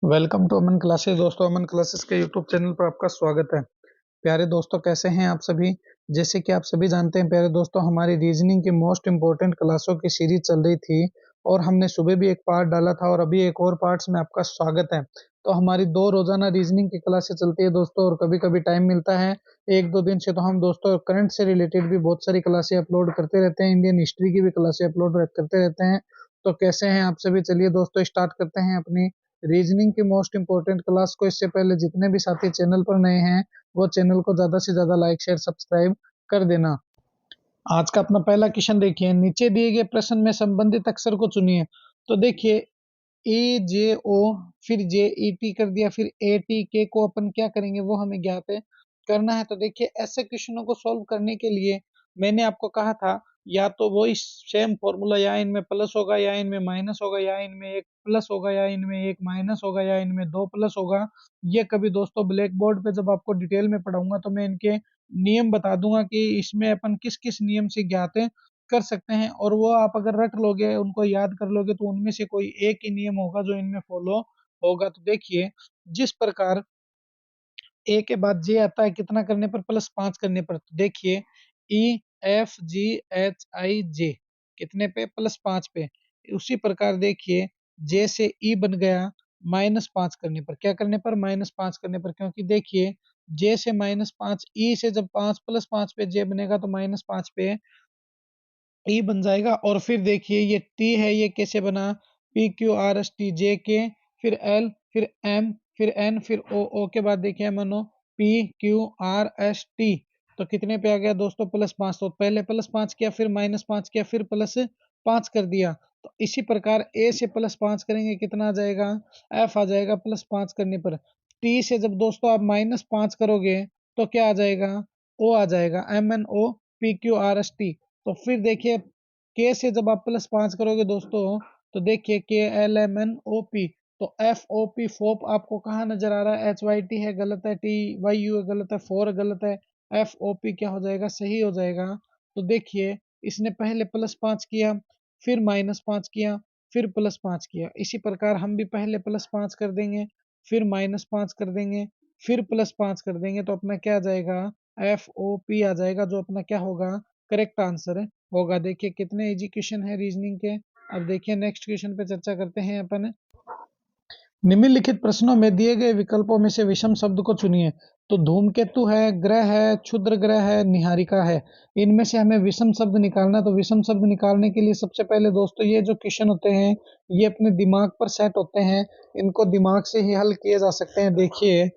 Welcome to Aman classes. दोस्तों, Aman classes के YouTube channel पर आपका स्वागत है। प्यारे दोस्तों, कैसे हैं आप सभी। जैसे कि आप सभी जानते हैं प्यारे दोस्तों, हमारी रीजनिंग की मोस्ट इंपॉर्टेंट क्लासों की सीरीज चल रही थी और हमने सुबह भी एक पार्ट डाला था और अभी एक और पार्ट्स में आपका स्वागत है। तो हमारी 2 रोजाना रीजनिंग की क्लासेस चलती है दोस्तों, और कभी कभी टाइम मिलता है 1-2 दिन से तो हम दोस्तों करंट से रिलेटेड भी बहुत सारी क्लासें अपलोड करते रहते हैं, इंडियन हिस्ट्री की भी क्लासें अपलोड करते रहते हैं। तो कैसे हैं आप सभी। चलिए दोस्तों, स्टार्ट करते हैं अपनी रीजनिंग की मोस्ट इंपॉर्टेंट क्लास को। इससे पहले जितने भी साथी चैनल पर नए हैं वो चैनल को ज्यादा से ज्यादा लाइक शेयर सब्सक्राइब कर देना। आज का अपना पहला क्वेश्चन देखिए, नीचे दिए गए प्रश्न में संबंधित अक्षर को चुनिए। तो देखिए, ए जे ओ, फिर जे ई टी कर दिया, फिर ए टी के को अपन क्या करेंगे वो हमें ज्ञात है करना है। तो देखिए, ऐसे क्वेश्चनों को सॉल्व करने के लिए मैंने आपको कहा था या तो वो इस सेम फॉर्मूला, या इनमें प्लस होगा या इनमें माइनस होगा, या इनमें एक प्लस होगा या इनमें एक माइनस होगा, या इनमें दो प्लस होगा। ये कभी दोस्तों ब्लैक बोर्ड पे जब आपको डिटेल में पढ़ाऊंगा तो मैं इनके नियम बता दूंगा कि इसमें अपन किस किस नियम से ज्ञात है कर सकते हैं, और वो आप अगर रट लोगे, उनको याद कर लोगे, तो उनमें से कोई एक ही नियम होगा जो इनमें फॉलो होगा। तो देखिए, जिस प्रकार ए के बाद जे आता है कितना करने पर, +5 करने पर। तो देखिए, E F G H I जे कितने पे, +5 पे। उसी प्रकार देखिए, जे से ई बन गया -5 करने पर। क्या करने पर, -5 करने पर। क्योंकि देखिए, जे से -5, ई से जब 5 +5 पे जे बनेगा तो -5 पे ई बन जाएगा। और फिर देखिए, ये टी है, ये कैसे बना, P Q R S T J K, फिर एल, फिर एम, फिर एन, फिर ओ, ओ के बाद देखिए मनो P Q R S T. तो कितने पे आ गया दोस्तों, +5। तो पहले +5 किया, फिर -5 किया, फिर +5 कर दिया। तो इसी प्रकार ए से +5 करेंगे कितना आ जाएगा, एफ आ जाएगा +5 करने पर। टी से जब दोस्तों आप -5 करोगे तो क्या आ जाएगा, ओ आ जाएगा, M N O P Q R S T. तो फिर देखिए, के से जब आप +5 करोगे दोस्तों, तो देखिए K L M N O P. तो एफ ओ पी फोप आपको कहाँ नजर आ रहा है, एच वाई टी है गलत है, टी वाई यू है गलत है, फोर गलत है, एफ ओ पी क्या हो जाएगा, सही हो जाएगा। तो देखिए, इसने पहले +5 किया, फिर -5 किया, फिर +5 किया। इसी प्रकार हम भी पहले +5 कर देंगे, फिर -5 कर देंगे, फिर +5 कर देंगे, तो अपना क्या आ जाएगा, एफ ओ पी आ जाएगा, जो अपना क्या होगा, करेक्ट आंसर होगा। देखिए, कितने इजी क्वेश्चन है रीजनिंग के। अब देखिए, नेक्स्ट क्वेश्चन पे चर्चा करते हैं अपन। निम्नलिखित प्रश्नों में दिए गए विकल्पों में से विषम शब्द को चुनिए। तो धूमकेतु है, ग्रह है, क्षुद्र ग्रह है, निहारिका है। इनमें से हमें विषम शब्द निकालना है। तो विषम शब्द निकालने के लिए सबसे पहले दोस्तों, ये जो क्वेश्चन होते हैं ये अपने दिमाग पर सेट होते हैं, इनको दिमाग से ही हल किए जा सकते हैं। देखिए,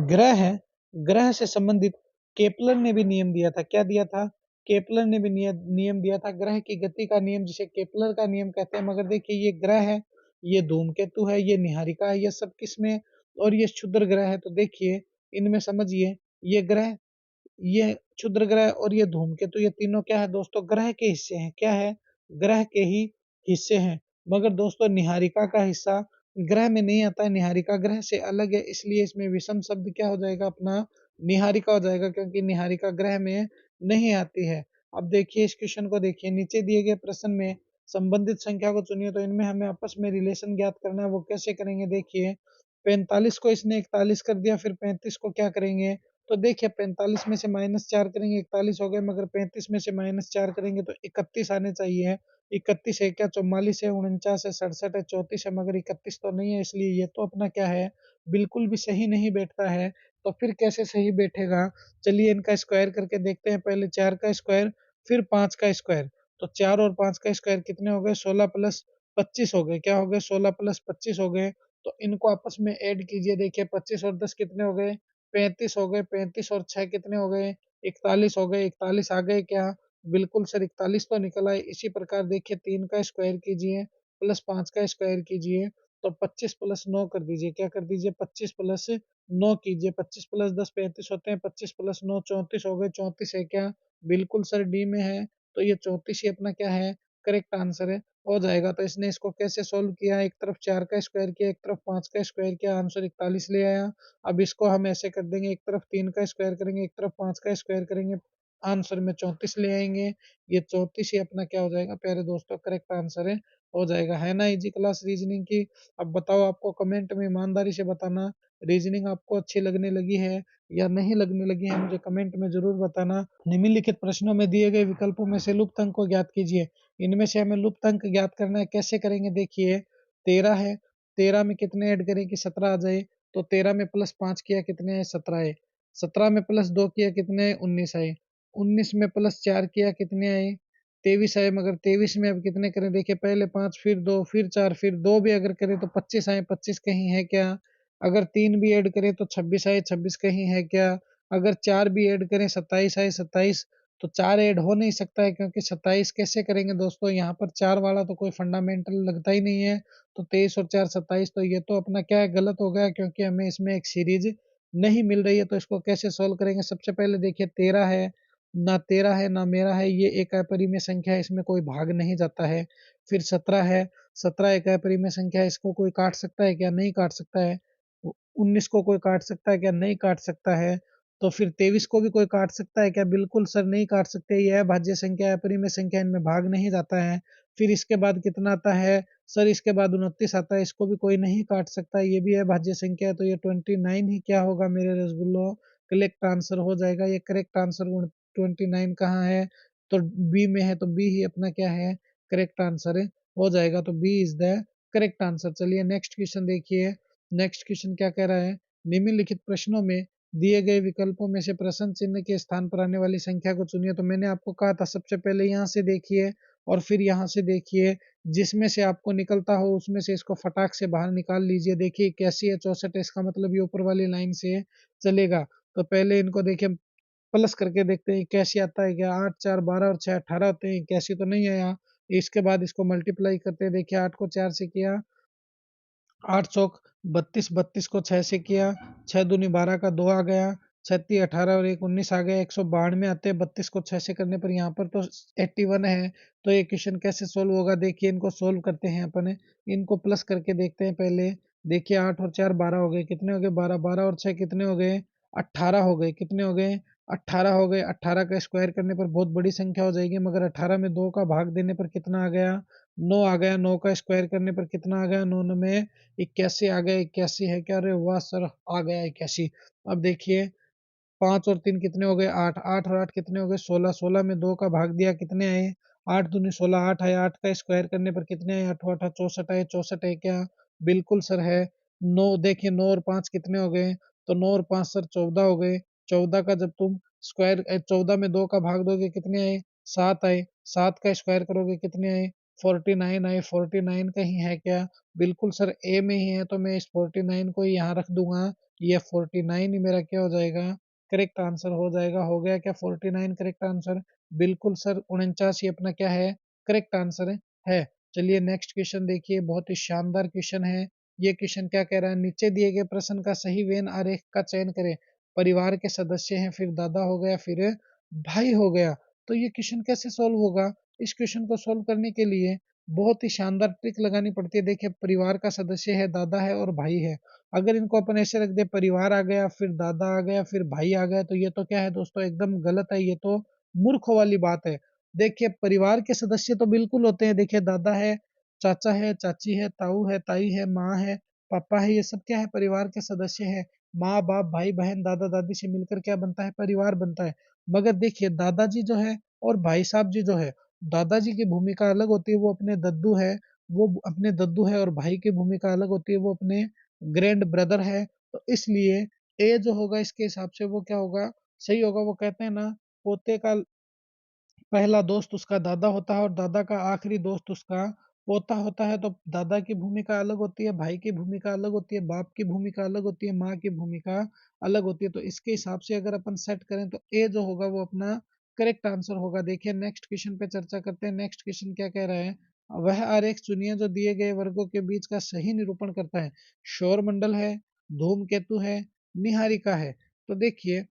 ग्रह है, ग्रह से संबंधित केपलर ने भी नियम दिया था। क्या दिया था, केपलर ने भी नियम दिया था, ग्रह की गति का नियम, जिसे केपलर का नियम कहते हैं। मगर देखिए, ये ग्रह है, ये धूमकेतु है, ये निहारिका है, ये सब किसमें, और ये क्षुद्र ग्रह है। तो देखिए, इनमें समझिए, ये ग्रह, ये क्षुद्र ग्रह और ये धूमकेतु, ये तीनों क्या है दोस्तों, ग्रह के हिस्से हैं। क्या है, ग्रह के ही हिस्से हैं। मगर दोस्तों, निहारिका का हिस्सा ग्रह में नहीं आता है, निहारिका ग्रह से अलग है, इसलिए इसमें विषम शब्द क्या हो जाएगा, अपना निहारिका हो जाएगा, क्योंकि निहारिका ग्रह में नहीं आती है। अब देखिए, इस क्वेश्चन को देखिए, नीचे दिए गए प्रश्न में संबंधित संख्या को चुनिए। तो इनमें हमें आपस में रिलेशन ज्ञात करना है, वो कैसे करेंगे। देखिए, 45 को इसने 41 कर दिया, फिर 35 को क्या करेंगे। तो देखिए, 45 में से -4 करेंगे, 41 हो गए, मगर 35 में से -4 करेंगे तो 31 आने चाहिए। 31 है क्या, 44 है, 49 है, 67 है, 34 है, मगर 31 तो नहीं है, इसलिए ये तो अपना क्या है, बिल्कुल भी सही नहीं बैठता है। तो फिर कैसे सही बैठेगा, चलिए इनका स्क्वायर करके देखते हैं। पहले 4 का स्क्वायर, फिर 5 का स्क्वायर। तो 4 और 5 का स्क्वायर कितने हो गए, 16 + 25 हो गए। क्या हो गए, 16 + 25 हो गए। तो इनको आपस में ऐड कीजिए। देखिए, 25 और 10 कितने हो गए, 35 हो गए। 35 और 6 कितने हो गए, 41 हो गए। 41 आ गए क्या, बिल्कुल सर, 41 तो निकल आए। इसी प्रकार देखिए, 3 का स्क्वायर कीजिए, +5 का स्क्वायर कीजिए। तो 25 + 9 कर दीजिए। क्या कर दीजिए, 25 + 9 कीजिए। 25 + 10 35 होते हैं, 25 + 9 34 हो गए। 34 है क्या, बिल्कुल सर, डी में है। तो ये 34 ही अपना क्या है, करेक्ट आंसर है, हो जाएगा। तो इसने इसको कैसे सोल्व किया, एक तरफ 4 का स्क्वायर किया, एक तरफ 5 का स्क्वायर किया, आंसर 41 ले आया। अब इसको हम ऐसे कर देंगे, एक तरफ 3 का स्क्वायर करेंगे, एक तरफ 5 का स्क्वायर करेंगे, आंसर में 34 ले आएंगे। ये 34 ही अपना क्या हो जाएगा प्यारे दोस्तों, करेक्ट आंसर है हो जाएगा। है ना इजी क्लास रीजनिंग की? अब बताओ, आपको कमेंट में ईमानदारी से बताना, रीजनिंग आपको अच्छी लगने लगी है या नहीं लगने लगी है, मुझे कमेंट में जरूर बताना। निम्नलिखित प्रश्नों में दिए गए विकल्पों में से लुप्त अंक को ज्ञात कीजिए। इनमें से हमें लुप्त अंक ज्ञात करना है, कैसे करेंगे देखिए। 13 है, 13 में कितने ऐड करें कि 17 आ जाए, तो 13 में +5 किया कितने आए, 17 आए। 17 में +2 किया कितने आए, 19 आए। 19 में +4 किया कितने आए, 23 आए। मगर 23 में अब कितने करें, देखिए पहले 5 फिर 2 फिर 4 फिर 2 भी अगर करें तो 25 आए। 25 कहीं है क्या? अगर 3 भी ऐड करें तो 26 आए। 26 कहीं है क्या? अगर 4 भी ऐड करें 27 आए। 27 तो 4 ऐड हो नहीं सकता है, क्योंकि 27 कैसे करेंगे दोस्तों, यहाँ पर 4 वाला तो कोई फंडामेंटल लगता ही नहीं है। तो 23 और 4 27, तो ये तो अपना क्या है, गलत हो गया, क्योंकि हमें इसमें एक सीरीज नहीं मिल रही है। तो इसको कैसे सोल्व करेंगे, सबसे पहले देखिए 13 है, ना 13 है ना मेरा है, ये एक अपरिमेय संख्या है, इसमें कोई भाग नहीं जाता है। फिर 17 है, 17 एक अपरिमेय संख्या है, इसको कोई काट सकता है क्या, नहीं काट सकता है। 19 को कोई काट सकता है क्या, नहीं काट सकता है। तो फिर 23 को भी कोई काट सकता है क्या, बिल्कुल सर नहीं काट सकते, यह भाज्य संख्या है, अपरिमेय संख्या, इनमें भाग नहीं जाता है। फिर इसके बाद कितना आता है सर, इसके बाद 29 आता है, इसको भी कोई नहीं काट सकता, ये भी है भाज्य संख्या है। तो ये 29 ही क्या होगा मेरे रसगुल्लो, करेक्ट आंसर हो जाएगा। ये करेक्ट आंसर 29 कहाँ है, तो बी में है, तो बी ही अपना क्या है, करेक्ट आंसर हो जाएगा। तो B is the correct answer. चलिए नेक्स्ट क्वेश्चन देखिए। नेक्स्ट क्वेश्चन क्या कह रहा है, निम्नलिखित प्रश्नों में दिए गए विकल्पों में से प्रश्न चिन्ह के स्थान पर आने वाली संख्या को चुनिए। तो मैंने आपको कहा था सबसे पहले यहाँ से देखिए और फिर यहाँ से देखिए, जिसमें से आपको निकलता हो उसमें से इसको फटाक से बाहर निकाल लीजिए। देखिए 81 है, 64 है, इसका मतलब ये ऊपर वाली लाइन से चलेगा। तो पहले इनको देखिए प्लस करके देखते हैं, 81 आता है क्या, 8 4 12 और 6 18 होते हैं, 81 तो नहीं आया। इसके बाद इसको मल्टीप्लाई करते हैं, देखिए 8 को 4 से किया, 8 चौक 32, 32 को 6 से किया, 6 दूनी 12 का 2 आ गया, 36 18 और 1 19 आ गया। 192 आते हैं, 32 को 6 से करने पर यहाँ पर तो 81 है। तो ये क्वेश्चन कैसे सोल्व होगा, देखिए इनको सोल्व करते हैं अपन, इनको प्लस करके देखते हैं पहले। देखिए 8 और 4 12 हो गए, कितने हो गए 12, 12 और 6 कितने हो गए 18 हो गए, कितने हो गए 18 हो गए। 18 का स्क्वायर करने पर बहुत बड़ी संख्या हो जाएगी, मगर 18 में 2 का भाग देने पर कितना आ गया, 9 आ गया। 9 का स्क्वायर करने पर कितना आ गया, 9 में 81 आ गया। 81 है क्या, अरे वाह सर आ गया 81। अब देखिए 5 और 3 कितने हो गए 8, 8 और 8 कितने हो गए 16, 16 में 2 का भाग दिया कितने आए 8 दूनी 16, 8 आए। 8 का स्क्वायर करने पर कितने आए, 8 8 64 आए। 64 है क्या, बिल्कुल सर है। 9 देखिए 9 और 5 कितने हो गए, तो 9 और 5 सर 14 हो गए। 14 का जब तुम स्क्वायर 14 में 2 का भाग दोगे कितने आए, 7 आए। 7 का स्क्वायर करोगे कितने आए, 49 आए। 49 कहीं है क्या, बिल्कुल सर ए में ही है, तो मैं इस 49 को यहाँ रख दूंगा। ये 49 ही मेरा क्या हो जाएगा, करेक्ट आंसर हो जाएगा। हो गया क्या 49 करेक्ट आंसर, बिल्कुल सर 49 ही अपना क्या है, करेक्ट आंसर है। चलिए नेक्स्ट क्वेश्चन देखिए, बहुत ही शानदार क्वेश्चन है। ये क्वेश्चन क्या कह रहा है, नीचे दिए गए प्रश्न का सही वेन आरेख का चयन करें। परिवार के सदस्य हैं, फिर दादा हो गया, फिर भाई हो गया। तो ये क्वेश्चन कैसे सोल्व होगा, इस क्वेश्चन को सोल्व करने के लिए बहुत ही शानदार ट्रिक लगानी पड़ती है। देखिए परिवार का सदस्य है, दादा है और भाई है। अगर इनको अपन ऐसे रख दे, परिवार आ गया फिर दादा आ गया फिर भाई आ गया, तो ये तो क्या है दोस्तों, एकदम गलत है, ये तो मूर्खों वाली बात है। देखिए परिवार के सदस्य तो बिल्कुल होते हैं, देखिए दादा है, चाचा है, चाची है, ताऊ है, ताई है, माँ है, पापा है, ये सब क्या है, परिवार के सदस्य है। माँ बाप भाई बहन दादा दादी से मिलकर क्या बनता है, परिवार बनता है। मगर देखिए दादाजी जो है और भाई साहब जी जो है, दादाजी की भूमिका अलग होती है, वो अपने दद्दू है, वो अपने दद्दू है, और भाई की भूमिका अलग होती है, वो अपने ग्रैंड ब्रदर है। तो इसलिए ए जो होगा इसके हिसाब से वो क्या होगा, सही होगा। वो कहते हैं ना, पोते का पहला दोस्त उसका दादा होता है और दादा का आखिरी दोस्त उसका पोता होता है। तो दादा की भूमिका अलग होती है, भाई की भूमिका अलग होती है, बाप की भूमिका अलग होती है, माँ की भूमिका अलग होती है। तो इसके हिसाब से अगर अपन सेट करें तो ए जो होगा वो अपना करेक्ट आंसर होगा। देखिए नेक्स्ट क्वेश्चन पे चर्चा करते हैं। नेक्स्ट क्वेश्चन क्या कह रहा है, वह आरेख चुनिए जो दिए गए वर्गों के बीच का सही निरूपण करता है। सौरमंडल है, धूमकेतु है, निहारिका है। तो देखिए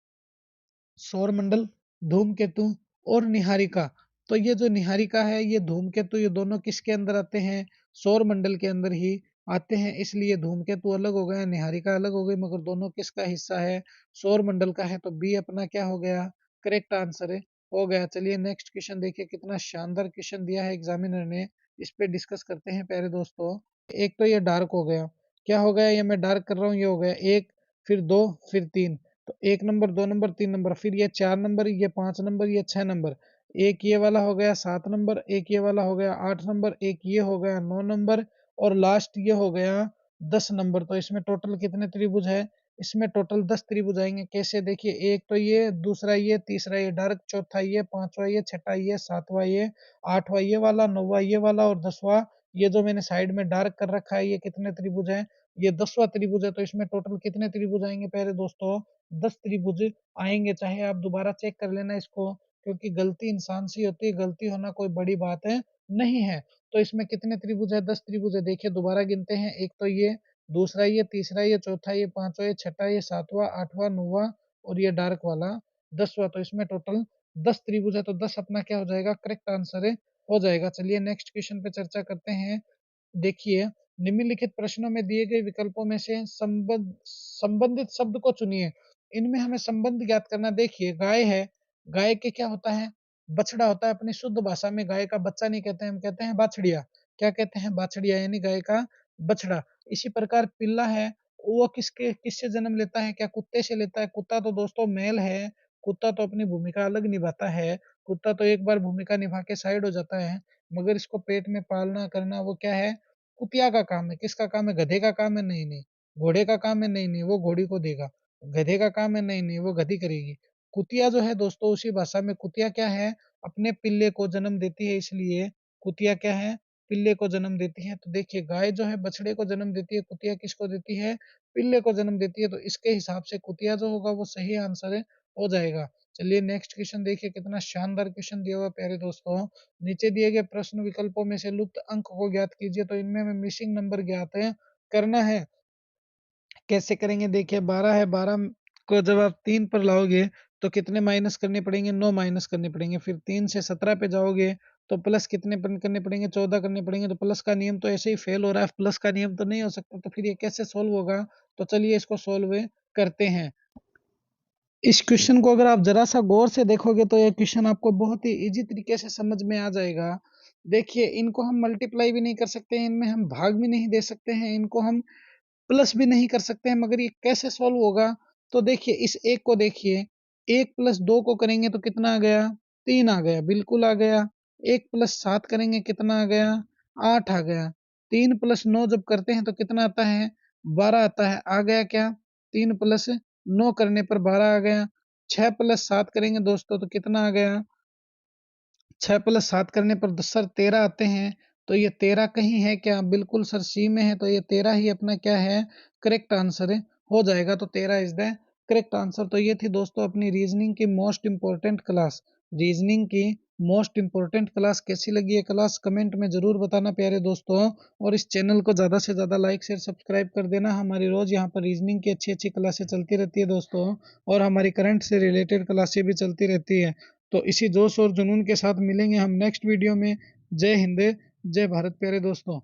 सौरमंडल, धूमकेतु और निहारिका। तो ये जो निहारिका है, ये धूमकेतु, ये दोनों किसके अंदर आते हैं, सौरमंडल के अंदर ही आते हैं। इसलिए धूमकेतु अलग हो गया, निहारिका अलग हो गई, मगर दोनों किसका हिस्सा है, सौरमंडल का है। तो बी अपना क्या हो गया, करेक्ट आंसर है, हो गया। चलिए नेक्स्ट क्वेश्चन देखिए, कितना शानदार क्वेश्चन दिया है एग्जामिनर ने। इस पे डिस्कस करते हैं प्यारे दोस्तों। एक तो ये डार्क हो गया, क्या हो गया, ये मैं डार्क कर रहा हूँ, ये हो गया एक, फिर दो, फिर तीन। तो 1 नंबर, 2 नंबर, 3 नंबर, फिर ये 4 नंबर, ये 5 नंबर, ये 6 नंबर। एक ये वाला हो गया 7 नंबर, एक ये वाला हो गया 8 नंबर, एक ये हो गया 9 नंबर, और लास्ट ये हो गया 10 नंबर। तो इसमें टोटल कितने त्रिभुज है? इसमें टोटल 10 त्रिभुज आएंगे। कैसे? देखिए, एक तो ये, दूसरा ये, तीसरा ये डार्क, चौथा ये, पांचवा ये, छठा ये, सातवां ये, आठवां ये वाला, नौवां ये वाला, और 10वां ये जो मैंने साइड में डार्क कर रखा है, ये कितने त्रिभुज है? ये 10वां त्रिभुज है। तो इसमें टोटल कितने त्रिभुज आएंगे प्यारे दोस्तों? 10 त्रिभुज आएंगे। चाहे आप दोबारा चेक कर लेना इसको, क्योंकि गलती इंसान से होती है, गलती होना कोई बड़ी बात है नहीं है। तो इसमें कितने त्रिभुज है? 10 त्रिभुज है। देखिए दोबारा गिनते हैं, एक तो ये, दूसरा ये, तीसरा ये, चौथा ये, पांचवा ये, छठा ये, सातवां, आठवां, नौवां, और ये डार्क वाला 10वां। तो इसमें टोटल 10 त्रिभुज है। तो 10 अपना क्या हो जाएगा? करेक्ट आंसर है, हो जाएगा। चलिए नेक्स्ट क्वेश्चन पे चर्चा करते हैं। देखिए, निम्नलिखित प्रश्नों में दिए गए विकल्पों में से संबंधित शब्द को चुनिए। इनमें हमें संबंध ज्ञात करना। देखिए, गाय है, गाय के क्या होता है? बछड़ा होता है। अपनी शुद्ध भाषा में गाय का बच्चा नहीं कहते हैं, हम कहते हैं बाछड़िया। क्या कहते हैं? बाछड़िया, यानी गाय का बछड़ा। इसी प्रकार पिल्ला है, वो किससे जन्म लेता है? क्या कुत्ते से लेता है? कुत्ता तो दोस्तों मेल है, कुत्ता तो अपनी भूमिका अलग निभाता है। कुत्ता तो एक बार भूमिका निभा के साइड हो जाता है, मगर इसको पेट में पालना करना वो क्या है? कुतिया का काम है। किसका काम है? गधे का काम है? नहीं नहीं। घोड़े का काम है? नहीं नहीं, वो घोड़ी को देगा। गधे का काम है? नहीं नहीं, वो गधी करेगी। कुतिया जो है दोस्तों, उसी भाषा में कुतिया क्या है? अपने पिल्ले को जन्म देती है, इसलिए कुतिया क्या है? पिल्ले को जन्म देती है। तो देखिए, गाय जो है बछड़े को जन्म देती है, कुतिया किसको देती है? पिल्ले को जन्म देती है। तो इसके हिसाब से कुतिया जो होगा वो सही आंसर है, हो जाएगा। चलिए नेक्स्ट क्वेश्चन देखिए, कितना शानदार क्वेश्चन दिया हुआ प्यारे दोस्तों। नीचे दिए गए प्रश्न विकल्पों में से लुप्त अंक को ज्ञात कीजिए। तो इनमें हमें मिसिंग नंबर ज्ञात है करना है। कैसे करेंगे? देखिए, 12 है, 12 को जब आप 3 पर लाओगे तो कितने माइनस करने पड़ेंगे? 9 माइनस करने पड़ेंगे। फिर 3 से 17 पे जाओगे तो प्लस कितने करने पड़ेंगे? 14 करने पड़ेंगे। तो प्लस का नियम तो ऐसे ही फेल हो रहा है, प्लस का नियम तो नहीं हो सकता। तो फिर ये कैसे सोल्व होगा? तो चलिए इसको सोल्व करते हैं। इस क्वेश्चन को अगर आप जरा सा गौर से देखोगे तो ये क्वेश्चन आपको बहुत ही इजी तरीके से समझ में आ जाएगा। देखिए, इनको हम मल्टीप्लाई भी नहीं कर सकते हैं, इनमें हम भाग भी नहीं दे सकते हैं, इनको हम प्लस भी नहीं कर सकते हैं, मगर ये कैसे सॉल्व होगा? तो देखिए, इस एक को देखिए, 1 + 2 को करेंगे तो कितना आ गया? 3 आ गया, बिल्कुल आ गया। 1 + 7 करेंगे, कितना आ गया? 8 आ गया। 3 + 9 जब करते हैं तो कितना आता है? 12 आता है। आ गया क्या? 3 + 9 करने पर 12 आ गया। 6 + 7 करेंगे दोस्तों तो कितना आ गया? 6 + 7 करने पर सर 13 आते हैं। तो ये 13 कहीं है क्या? बिल्कुल सर, सी में है। तो ये 13 ही अपना क्या है? करेक्ट आंसर है, हो जाएगा। तो 13 इज द करेक्ट आंसर। तो ये थी दोस्तों अपनी रीजनिंग की मोस्ट इंपॉर्टेंट क्लास। रीजनिंग की मोस्ट इंपॉर्टेंट क्लास कैसी लगी है क्लास? कमेंट में जरूर बताना प्यारे दोस्तों। और इस चैनल को ज़्यादा से ज़्यादा लाइक शेयर सब्सक्राइब कर देना। हमारी रोज़ यहाँ पर रीजनिंग की अच्छी अच्छी क्लासें चलती रहती है दोस्तों, और हमारी करंट से रिलेटेड क्लासें भी चलती रहती है। तो इसी जोश और जुनून के साथ मिलेंगे हम नेक्स्ट वीडियो में। जय हिंद, जय भारत प्यारे दोस्तों।